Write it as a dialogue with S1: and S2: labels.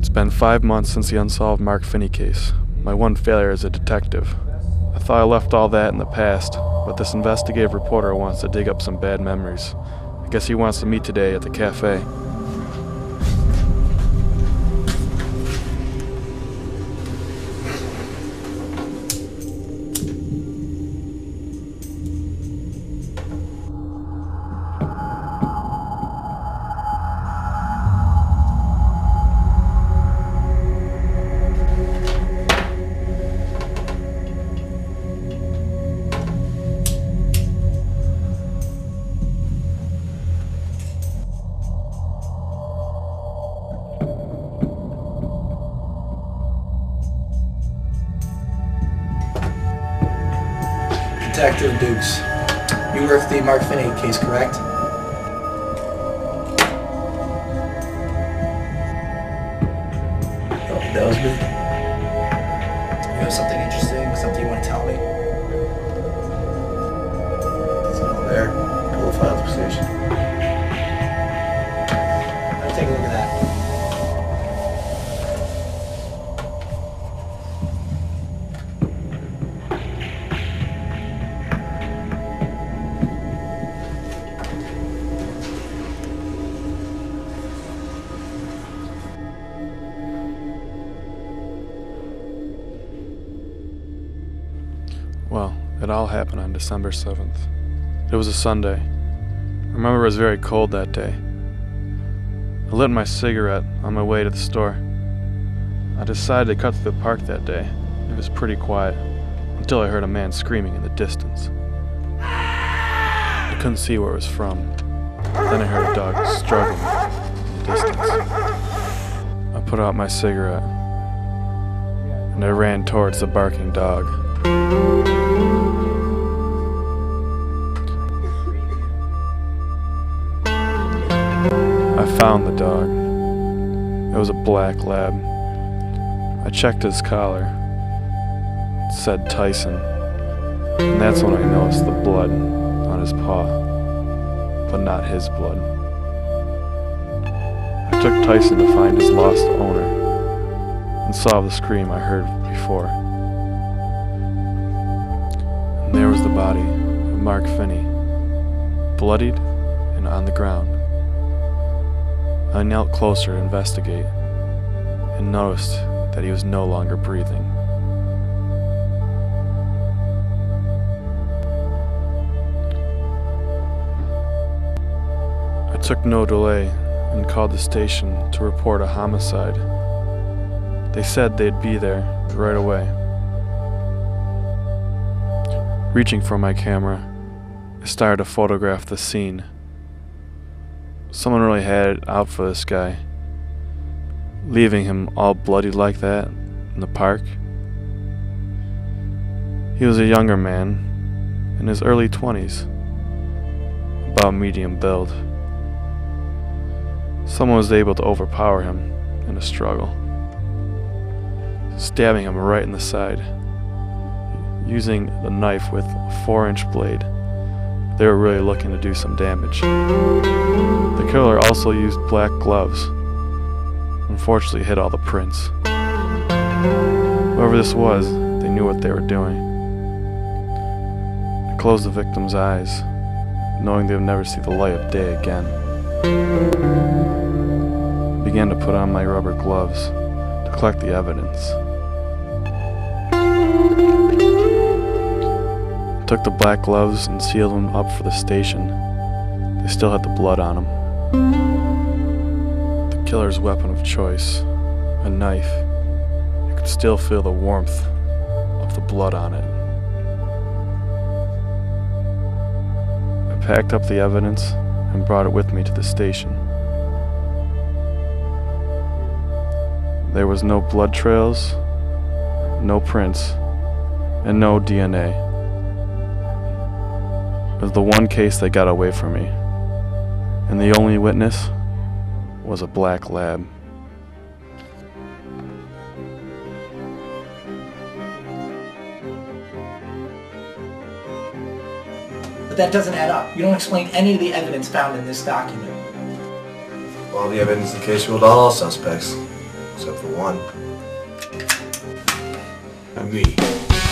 S1: It's been 5 months since the unsolved Mark Finney case, my one failure as a detective. I thought I left all that in the past, but this investigative reporter wants to dig up some bad memories. I guess he wants to meet today at the cafe.
S2: Detective Dukes, you work the Mark Finney case, correct? Oh, that was me. You have something interesting, something you want to tell me? It's all there. Pull the file to the station. Let me take a look at that.
S1: Well, it all happened on December 7th. It was a Sunday. I remember it was very cold that day. I lit my cigarette on my way to the store. I decided to cut through the park that day. It was pretty quiet, until I heard a man screaming in the distance. I couldn't see where it was from. Then I heard a dog struggling in the distance. I put out my cigarette, and I ran towards the barking dog. I found the dog. It was a black lab. I checked his collar. It said Tyson. And that's when I noticed the blood on his paw. But not his blood. I took Tyson to find his lost owner and saw the scream I heard before. And there was the body of Mark Finney, bloodied and on the ground. I knelt closer to investigate and noticed that he was no longer breathing. I took no delay and called the station to report a homicide. They said they'd be there right away. Reaching for my camera, I started to photograph the scene. Someone really had it out for this guy, leaving him all bloody like that in the park. He was a younger man, in his early 20s, about medium build. Someone was able to overpower him in a struggle, stabbing him right in the side. Using the knife with a 4-inch blade, they were really looking to do some damage. The killer also used black gloves. Unfortunately, hit all the prints. Whoever this was, they knew what they were doing. I closed the victim's eyes, knowing they would never see the light of day again. I began to put on my rubber gloves to collect the evidence. Took the black gloves and sealed them up for the station. They still had the blood on them. The killer's weapon of choice, a knife. You could still feel the warmth of the blood on it. I packed up the evidence and brought it with me to the station. There was no blood trails, no prints, and no DNA. It was the one case that got away from me, and the only witness was a black lab.
S2: But that doesn't add up. You don't explain any of the evidence found in this document.
S3: All the evidence in the case ruled out all suspects, Except for one. And me.